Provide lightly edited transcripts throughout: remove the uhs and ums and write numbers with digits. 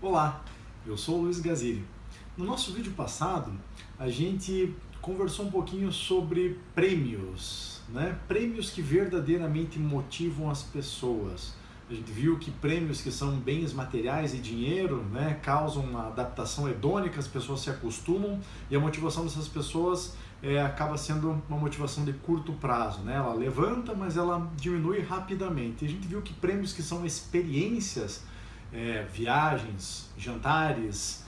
Olá, eu sou o Luiz Gaziri. No nosso vídeo passado, a gente conversou um pouquinho sobre prêmios, né? Prêmios que verdadeiramente motivam as pessoas. A gente viu que prêmios que são bens materiais e dinheiro, né, causam uma adaptação hedônica, as pessoas se acostumam e a motivação dessas pessoas acaba sendo uma motivação de curto prazo, né? Ela levanta, mas ela diminui rapidamente. E a gente viu que prêmios que são experiências, viagens, jantares,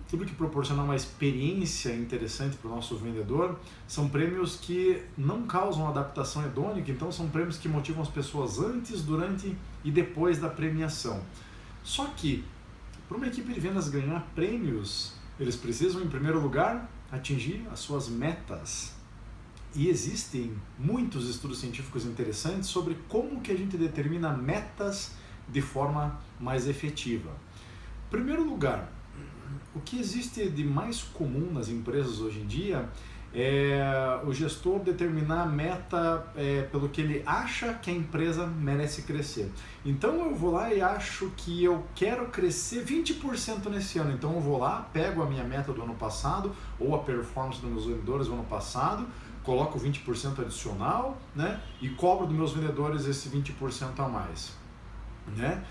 tudo que proporciona uma experiência interessante para o nosso vendedor, são prêmios que não causam adaptação hedônica, então são prêmios que motivam as pessoas antes, durante e depois da premiação. Só que, para uma equipe de vendas ganhar prêmios, eles precisam, em primeiro lugar, atingir as suas metas. E existem muitos estudos científicos interessantes sobre como que a gente determina metas de forma mais efetiva. Em primeiro lugar, o que existe de mais comum nas empresas hoje em dia é o gestor determinar a meta pelo que ele acha que a empresa merece crescer. Então eu vou lá e acho que eu quero crescer 20% nesse ano. Então eu vou lá, pego a minha meta do ano passado ou a performance dos meus vendedores do ano passado, coloco 20% adicional, né, e cobro dos meus vendedores esse 20% a mais. Né?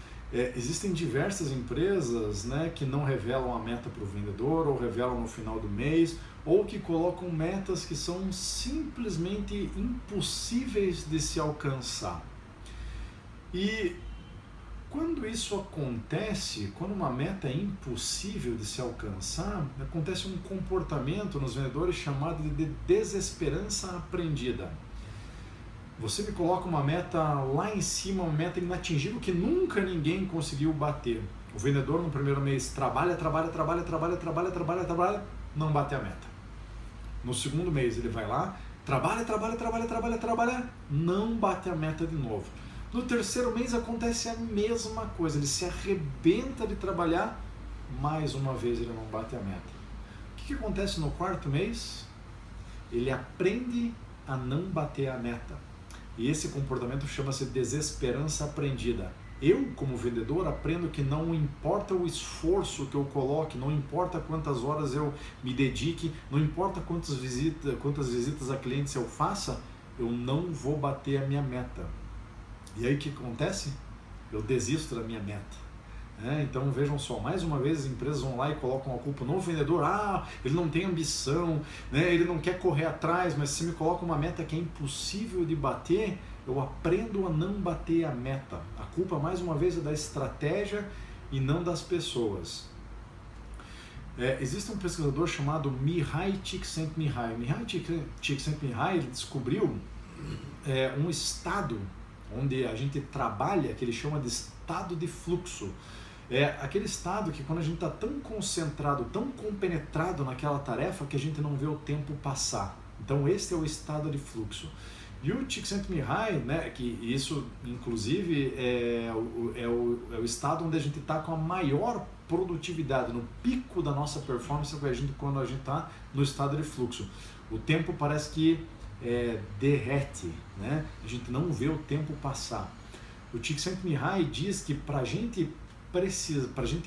Existem diversas empresas, né, que não revelam a meta para o vendedor ou revelam no final do mês ou que colocam metas que são simplesmente impossíveis de se alcançar. E quando isso acontece, quando uma meta é impossível de se alcançar, acontece um comportamento nos vendedores chamado de desesperança aprendida. Você me coloca uma meta lá em cima, uma meta inatingível que nunca ninguém conseguiu bater. O vendedor no primeiro mês trabalha, não bate a meta. No segundo mês ele vai lá, trabalha, não bate a meta de novo. No terceiro mês acontece a mesma coisa, ele se arrebenta de trabalhar, mais uma vez ele não bate a meta. O que acontece no quarto mês? Ele aprende a não bater a meta. E esse comportamento chama-se desesperança aprendida. Eu, como vendedor, aprendo que não importa o esforço que eu coloque, não importa quantas horas eu me dedique, não importa quantas visitas a clientes eu faça, eu não vou bater a minha meta. E aí o que acontece? Eu desisto da minha meta. Então vejam só, mais uma vez as empresas vão lá e colocam a culpa no vendedor. Ele não tem ambição, né? Ele não quer correr atrás, mas se me coloca uma meta que é impossível de bater, eu aprendo a não bater a meta. A culpa mais uma vez é da estratégia e não das pessoas. Existe um pesquisador chamado Mihaly Csikszentmihalyi. Mihaly Csikszentmihalyi ele descobriu um estado onde a gente trabalha, que ele chama de estado de fluxo. Aquele estado que quando a gente está tão concentrado, tão compenetrado naquela tarefa que a gente não vê o tempo passar. Então esse é o estado de fluxo. E o Csikszentmihalyi, né, que isso inclusive é o estado onde a gente está com a maior produtividade, no pico da nossa performance quando a gente está no estado de fluxo. O tempo parece que derrete, né? A gente não vê o tempo passar. O Csikszentmihalyi diz que para a gente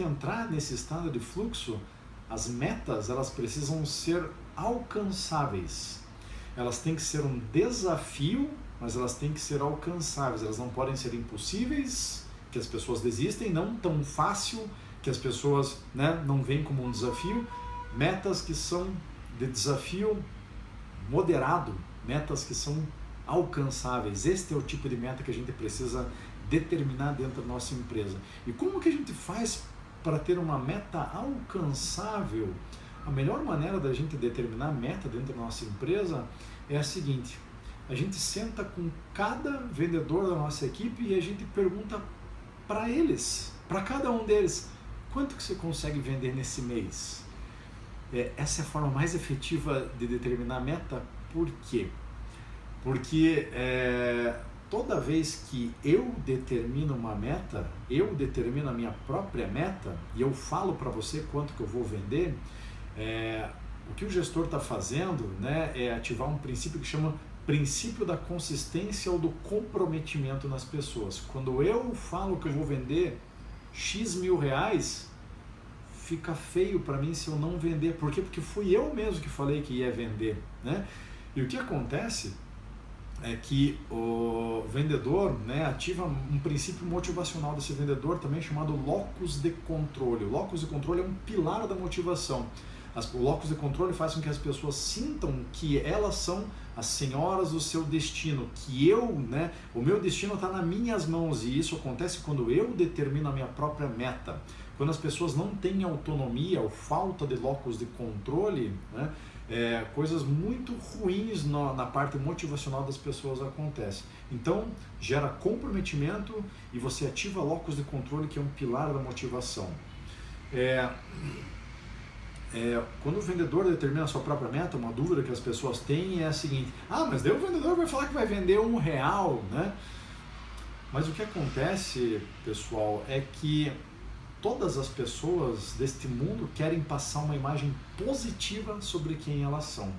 entrar nesse estado de fluxo, as metas elas precisam ser alcançáveis. Elas têm que ser um desafio, mas elas têm que ser alcançáveis. Elas não podem ser impossíveis, que as pessoas desistem, não tão fácil, que as pessoas, né, não veem como um desafio. Metas que são de desafio moderado, metas que são alcançáveis. Este é o tipo de meta que a gente precisa determinar dentro da nossa empresa. E como que a gente faz para ter uma meta alcançável? A melhor maneira da gente determinar a meta dentro da nossa empresa é a seguinte: a gente senta com cada vendedor da nossa equipe e a gente pergunta para eles, para cada um deles, quanto que você consegue vender nesse mês? Essa é a forma mais efetiva de determinar a meta. Por quê? Porque toda vez que eu determino uma meta, eu determino a minha própria meta e eu falo para você quanto que eu vou vender, o que o gestor está fazendo, né, é ativar um princípio que chama princípio da consistência ou do comprometimento nas pessoas. Quando eu falo que eu vou vender X mil reais, fica feio para mim se eu não vender. Por quê? Porque fui eu mesmo que falei que ia vender, né? E o que acontece é que o vendedor, né, ativa um princípio motivacional desse vendedor também chamado locus de controle. O locus de controle é um pilar da motivação. O locus de controle faz com que as pessoas sintam que elas são as senhoras do seu destino, que o meu destino está nas minhas mãos, e isso acontece quando eu determino a minha própria meta. Quando as pessoas não têm autonomia ou falta de locus de controle, né, coisas muito ruins na parte motivacional das pessoas acontecem. Então, gera comprometimento e você ativa locus de controle, que é um pilar da motivação. Quando o vendedor determina a sua própria meta, uma dúvida que as pessoas têm é a seguinte: mas daí o vendedor vai falar que vai vender R$1, né? Mas o que acontece, pessoal, é que todas as pessoas deste mundo querem passar uma imagem positiva sobre quem elas são.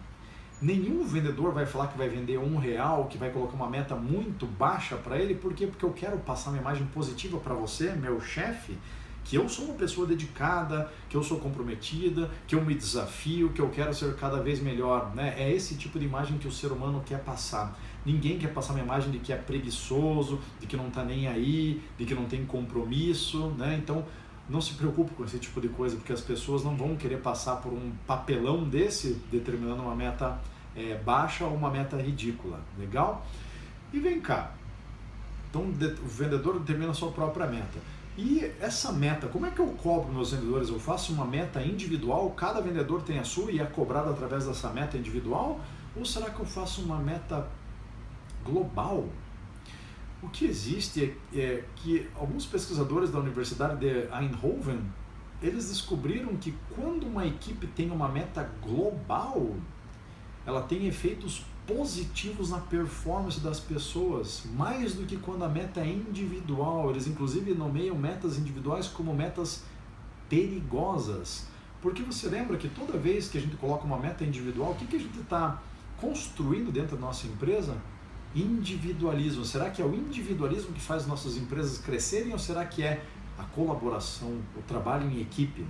Nenhum vendedor vai falar que vai vender R$1, que vai colocar uma meta muito baixa para ele. Por quê? Porque eu quero passar uma imagem positiva para você, meu chefe, que eu sou uma pessoa dedicada, que eu sou comprometida, que eu me desafio, que eu quero ser cada vez melhor, né? É esse tipo de imagem que o ser humano quer passar. Ninguém quer passar uma imagem de que é preguiçoso, de que não está nem aí, de que não tem compromisso, né? Então, não se preocupe com esse tipo de coisa, porque as pessoas não vão querer passar por um papelão desse, determinando uma meta baixa ou uma meta ridícula. Legal? E vem cá. Então, o vendedor determina a sua própria meta. E essa meta, como é que eu cobro meus vendedores? Eu faço uma meta individual, cada vendedor tem a sua e é cobrado através dessa meta individual? Ou será que eu faço uma meta global? O que existe é que alguns pesquisadores da Universidade de Eindhoven, eles descobriram que quando uma equipe tem uma meta global, ela tem efeitos positivos na performance das pessoas, mais do que quando a meta é individual. Eles inclusive nomeiam metas individuais como metas perigosas, porque você lembra que toda vez que a gente coloca uma meta individual, o que a gente está construindo dentro da nossa empresa? Individualismo. Será que é o individualismo que faz nossas empresas crescerem, ou será que é a colaboração, o trabalho em equipe?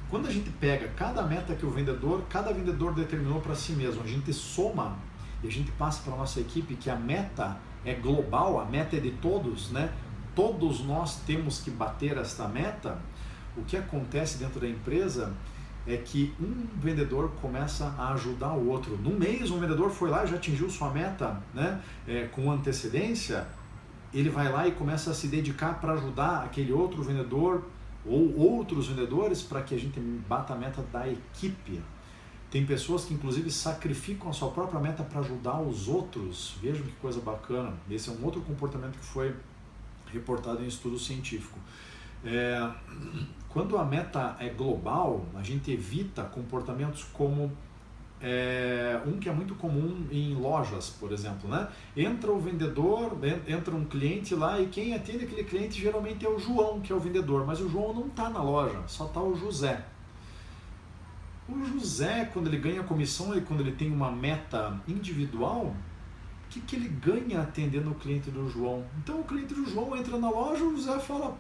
Quando a gente pega cada meta que cada vendedor determinou para si mesmo, a gente soma e a gente passa para a nossa equipe que a meta é global, a meta é de todos, né? Todos nós temos que bater esta meta. O que acontece dentro da empresa é que um vendedor começa a ajudar o outro. No mês, um vendedor foi lá e já atingiu sua meta, né? Com antecedência, ele vai lá e começa a se dedicar para ajudar aquele outro vendedor ou outros vendedores para que a gente bata a meta da equipe. Tem pessoas que inclusive sacrificam a sua própria meta para ajudar os outros. Vejam que coisa bacana. Esse é um outro comportamento que foi reportado em estudo científico. Quando a meta é global, a gente evita comportamentos como um que é muito comum em lojas, por exemplo, né? Entra o vendedor, entra um cliente lá e quem atende aquele cliente geralmente é o João, que é o vendedor, mas o João não está na loja, só está o José. O José, quando ele ganha comissão e quando ele tem uma meta individual, o que ele ganha atendendo o cliente do João? Então o cliente do João entra na loja, o José fala: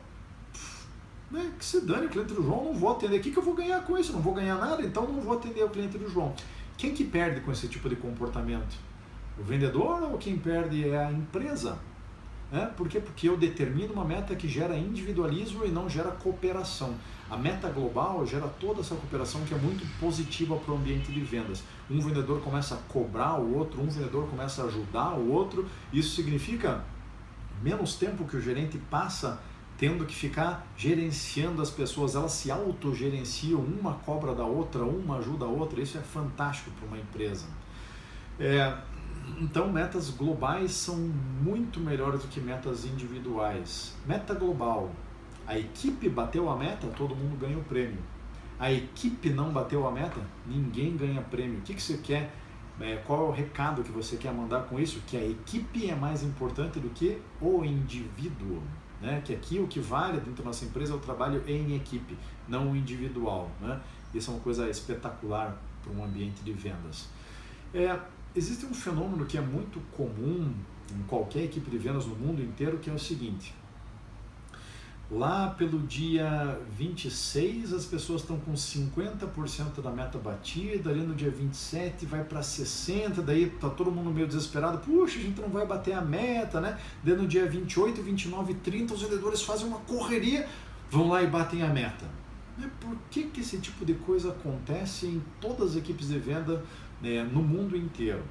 que se dane, o cliente do João, não vou atender. O que eu vou ganhar com isso? Não vou ganhar nada, então não vou atender o cliente do João. Quem que perde com esse tipo de comportamento? O vendedor, ou quem perde é a empresa? Por quê? Porque eu determino uma meta que gera individualismo e não gera cooperação. A meta global gera toda essa cooperação que é muito positiva para o ambiente de vendas. Um vendedor começa a cobrar o outro, um vendedor começa a ajudar o outro. Isso significa menos tempo que o gerente passa tendo que ficar gerenciando as pessoas, elas se autogerenciam, uma cobra da outra, uma ajuda a outra. Isso é fantástico para uma empresa. Então, metas globais são muito melhores do que metas individuais. Meta global: a equipe bateu a meta, todo mundo ganha o prêmio. A equipe não bateu a meta, ninguém ganha prêmio. O que você quer? Qual é o recado que você quer mandar com isso? Que a equipe é mais importante do que o indivíduo. Né? Que aqui o que vale dentro da nossa empresa é o trabalho em equipe, não o individual. Né? Isso é uma coisa espetacular para um ambiente de vendas. Existe um fenômeno que é muito comum em qualquer equipe de vendas no mundo inteiro, que é o seguinte: Lá pelo dia 26 as pessoas estão com 50% da meta batida, ali no dia 27 vai para 60%, daí tá todo mundo meio desesperado, puxa, a gente não vai bater a meta, né? Daí no dia 28, 29 e 30 os vendedores fazem uma correria, vão lá e batem a meta. Por que esse tipo de coisa acontece em todas as equipes de venda, né, no mundo inteiro?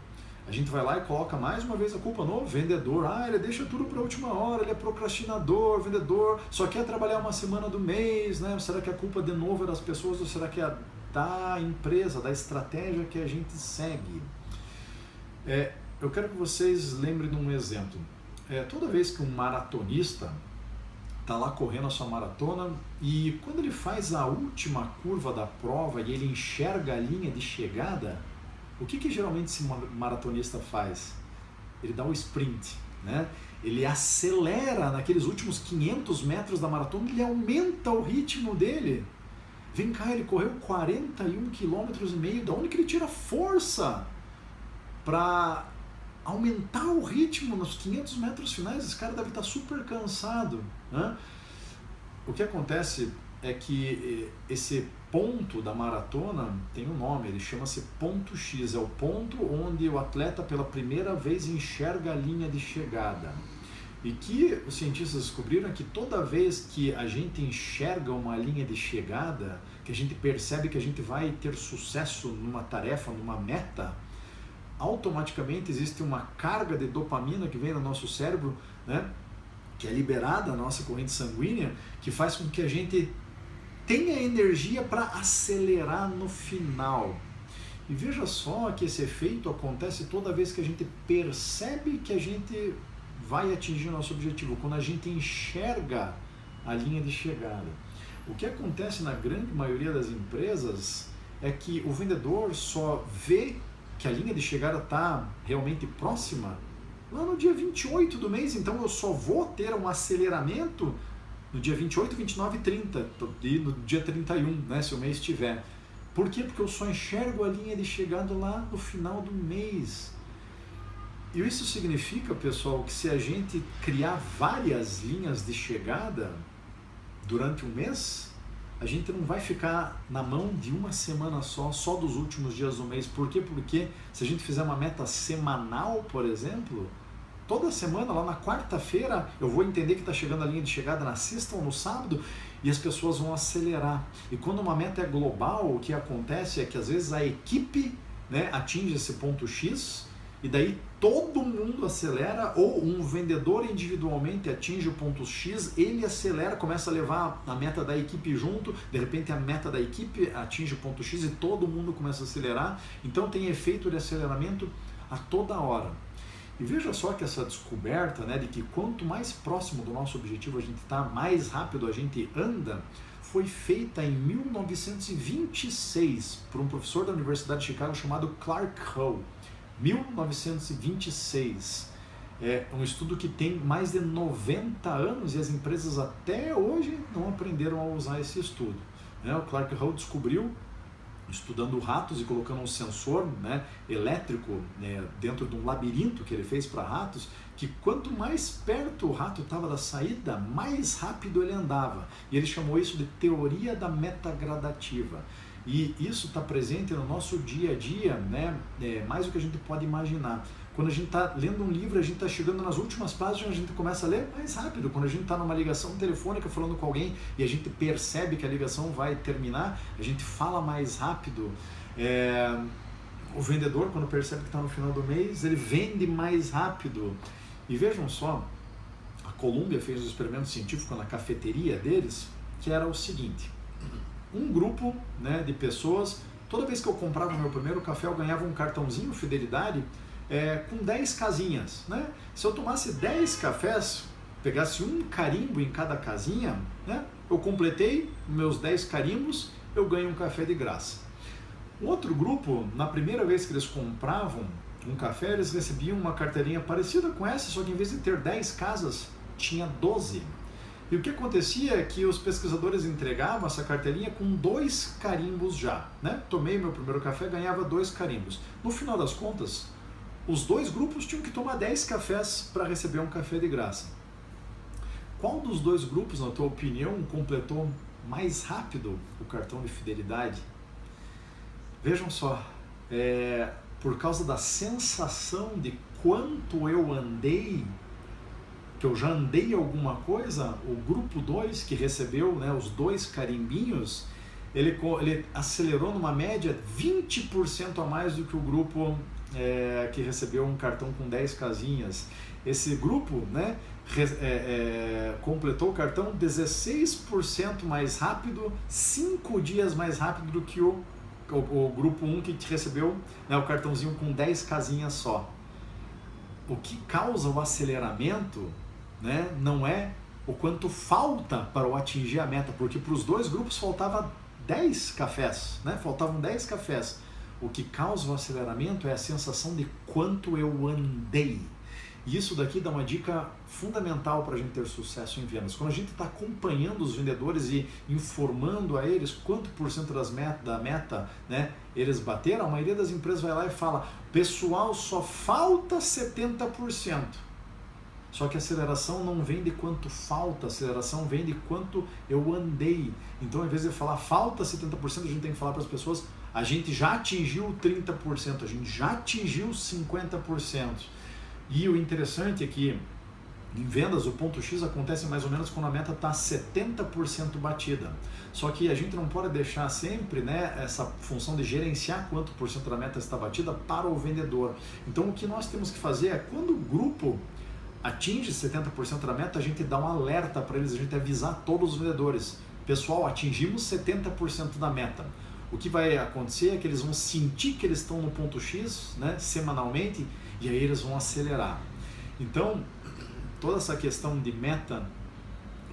A gente vai lá e coloca mais uma vez a culpa no vendedor. Ele deixa tudo para a última hora, ele é procrastinador, vendedor, só quer trabalhar uma semana do mês, né? Será que a culpa de novo é das pessoas ou será que é da empresa, da estratégia que a gente segue? Eu quero que vocês lembrem de um exemplo. Toda vez que um maratonista está lá correndo a sua maratona e quando ele faz a última curva da prova e ele enxerga a linha de chegada, o que geralmente esse maratonista faz? Ele dá o sprint, né? Ele acelera naqueles últimos 500 metros da maratona, ele aumenta o ritmo dele. Vem cá, ele correu 41,5 km, da onde que ele tira força para aumentar o ritmo nos 500 metros finais? Esse cara deve estar super cansado, né? O que acontece é que esse ponto da maratona tem um nome, ele chama-se ponto X, é o ponto onde o atleta pela primeira vez enxerga a linha de chegada. E que os cientistas descobriram que toda vez que a gente enxerga uma linha de chegada, que a gente percebe que a gente vai ter sucesso numa tarefa, numa meta, automaticamente existe uma carga de dopamina que vem no nosso cérebro, né, que é liberada na nossa corrente sanguínea, que faz com que a gente tenha energia para acelerar no final. E veja só que esse efeito acontece toda vez que a gente percebe que a gente vai atingir o nosso objetivo, quando a gente enxerga a linha de chegada. O que acontece na grande maioria das empresas é que o vendedor só vê que a linha de chegada está realmente próxima lá no dia 28 do mês, então eu só vou ter um aceleramento no dia 28, 29 e 30, e no dia 31, né, se o mês tiver. Por quê? Porque eu só enxergo a linha de chegada lá no final do mês. E isso significa, pessoal, que se a gente criar várias linhas de chegada durante um mês, a gente não vai ficar na mão de uma semana só dos últimos dias do mês. Por quê? Porque se a gente fizer uma meta semanal, por exemplo, toda semana, lá na quarta-feira, eu vou entender que está chegando a linha de chegada na sexta ou no sábado e as pessoas vão acelerar. E quando uma meta é global, o que acontece é que às vezes a equipe, né, atinge esse ponto X e daí todo mundo acelera, ou um vendedor individualmente atinge o ponto X, ele acelera, começa a levar a meta da equipe junto, de repente a meta da equipe atinge o ponto X e todo mundo começa a acelerar. Então tem efeito de aceleramento a toda hora. E veja só que essa descoberta, né, de que quanto mais próximo do nosso objetivo a gente está, mais rápido a gente anda, foi feita em 1926 por um professor da Universidade de Chicago chamado Clark Hull. 1926. É um estudo que tem mais de 90 anos e as empresas até hoje não aprenderam a usar esse estudo. O Clark Hull descobriu, estudando ratos e colocando um sensor, né, elétrico, né, dentro de um labirinto que ele fez para ratos, que quanto mais perto o rato estava da saída, mais rápido ele andava. E ele chamou isso de teoria da meta gradativa. E isso está presente no nosso dia a dia, né, mais do que a gente pode imaginar. Quando a gente está lendo um livro, a gente está chegando nas últimas páginas, a gente começa a ler mais rápido. Quando a gente está numa ligação telefônica falando com alguém e a gente percebe que a ligação vai terminar, a gente fala mais rápido. O vendedor, quando percebe que está no final do mês, ele vende mais rápido. E vejam só, a Columbia fez um experimento científico na cafeteria deles, que era o seguinte: um grupo, né, de pessoas, toda vez que eu comprava o meu primeiro café, eu ganhava um cartãozinho fidelidade com 10 casinhas, né? Se eu tomasse 10 cafés, pegasse um carimbo em cada casinha, né, eu completei meus 10 carimbos, eu ganho um café de graça. O outro grupo, na primeira vez que eles compravam um café, eles recebiam uma carteirinha parecida com essa, só que em vez de ter 10 casas, tinha 12. E o que acontecia é que os pesquisadores entregavam essa carteirinha com 2 carimbos já, né? Tomei meu primeiro café, ganhava 2 carimbos. No final das contas, os 2 grupos tinham que tomar 10 cafés para receber um café de graça. Qual dos dois grupos, na tua opinião, completou mais rápido o cartão de fidelidade? Vejam só, por causa da sensação de quanto eu andei, que eu já andei alguma coisa, o grupo 2, que recebeu, né, os 2 carimbinhos, ele acelerou numa média 20% a mais do que o grupo que recebeu um cartão com 10 casinhas. Esse grupo, né, completou o cartão 16% mais rápido, 5 dias mais rápido do que o grupo 1 que recebeu, né, o cartãozinho com 10 casinhas só. O que causa o aceleramento, né, não é o quanto falta para eu atingir a meta, porque para os dois grupos faltava 10 cafés, né? Faltavam 10 cafés. O que causa o aceleramento é a sensação de quanto eu andei. E isso daqui dá uma dica fundamental para a gente ter sucesso em vendas. Quando a gente está acompanhando os vendedores e informando a eles quanto por cento da meta, né, eles bateram, a maioria das empresas vai lá e fala: pessoal, só falta 70%. Só que a aceleração não vem de quanto falta, a aceleração vem de quanto eu andei. Então, ao invés de falar falta 70%, a gente tem que falar para as pessoas: a gente já atingiu 30%, a gente já atingiu 50%. E o interessante é que em vendas o ponto X acontece mais ou menos quando a meta está 70% batida. Só que a gente não pode deixar sempre, né, essa função de gerenciar quanto por cento da meta está batida para o vendedor. Então o que nós temos que fazer é, quando o grupo atinge 70% da meta, a gente dá um alerta para eles, a gente avisar todos os vendedores: pessoal, atingimos 70% da meta. O que vai acontecer é que eles vão sentir que eles estão no ponto X, né, semanalmente, e aí eles vão acelerar. Então, toda essa questão de meta,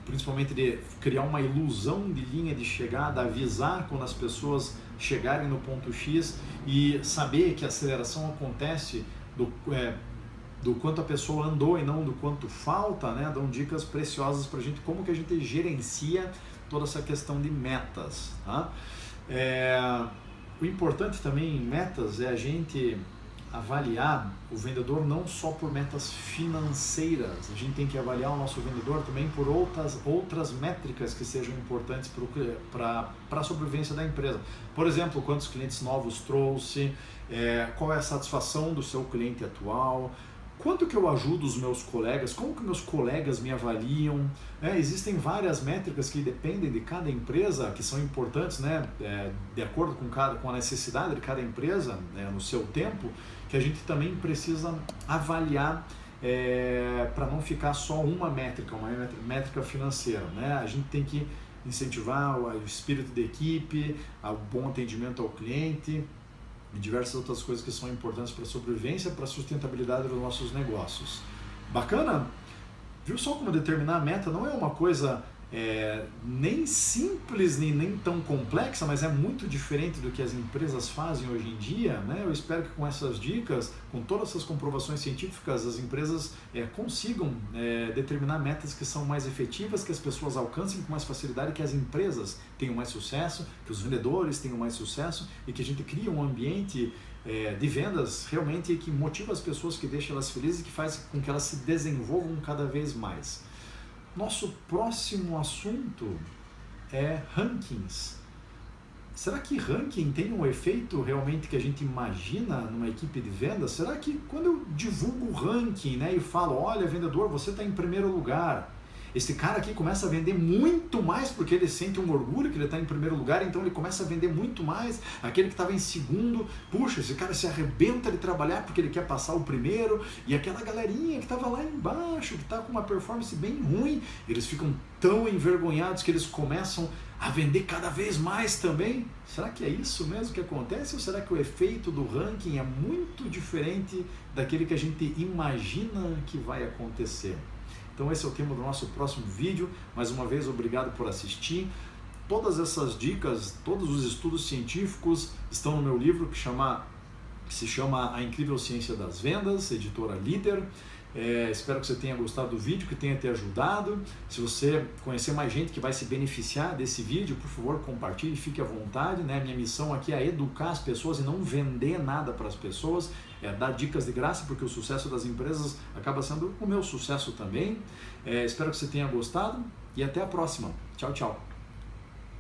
principalmente de criar uma ilusão de linha de chegada, avisar quando as pessoas chegarem no ponto X e saber que a aceleração acontece do quanto a pessoa andou e não do quanto falta, né, dão dicas preciosas para a gente, como que a gente gerencia toda essa questão de metas. Tá? O importante também em metas é a gente avaliar o vendedor não só por metas financeiras, a gente tem que avaliar o nosso vendedor também por outras métricas que sejam importantes para a sobrevivência da empresa. Por exemplo, quantos clientes novos trouxe, qual é a satisfação do seu cliente atual, quanto que eu ajudo os meus colegas, como que meus colegas me avaliam. Existem várias métricas que dependem de cada empresa, que são importantes, né, de acordo com a necessidade de cada empresa, né, no seu tempo, que a gente também precisa avaliar para não ficar só uma métrica financeira. Né? A gente tem que incentivar o espírito de equipe, o bom atendimento ao cliente, e diversas outras coisas que são importantes para a sobrevivência, para a sustentabilidade dos nossos negócios. Bacana? Viu só como determinar a meta não é uma coisa nem simples nem tão complexa, mas é muito diferente do que as empresas fazem hoje em dia, né? Eu espero que com essas dicas, com todas essas comprovações científicas, as empresas consigam determinar metas que são mais efetivas, que as pessoas alcancem com mais facilidade, que as empresas tenham mais sucesso, que os vendedores tenham mais sucesso e que a gente crie um ambiente de vendas realmente que motiva as pessoas, que deixa elas felizes e que faz com que elas se desenvolvam cada vez mais. Nosso próximo assunto é rankings. Será que ranking tem um efeito realmente que a gente imagina numa equipe de vendas? Será que quando eu divulgo o ranking, né, e falo: olha, vendedor, você está em primeiro lugar, esse cara aqui começa a vender muito mais porque ele sente um orgulho que ele está em primeiro lugar, então ele começa a vender muito mais. Aquele que estava em segundo, puxa, esse cara se arrebenta de trabalhar porque ele quer passar o primeiro, e aquela galerinha que estava lá embaixo, que está com uma performance bem ruim, eles ficam tão envergonhados que eles começam a vender cada vez mais também. Será que é isso mesmo que acontece, ou será que o efeito do ranking é muito diferente daquele que a gente imagina que vai acontecer? Então esse é o tema do nosso próximo vídeo. Mais uma vez, obrigado por assistir. Todas essas dicas, todos os estudos científicos estão no meu livro que se chama A Incrível Ciência das Vendas, editora Líder. Espero que você tenha gostado do vídeo, que tenha te ajudado. Se você conhecer mais gente que vai se beneficiar desse vídeo, por favor, compartilhe, fique à vontade, né? Minha missão aqui é educar as pessoas e não vender nada para as pessoas, é dar dicas de graça, porque o sucesso das empresas acaba sendo o meu sucesso também. Espero que você tenha gostado e até a próxima. Tchau, tchau.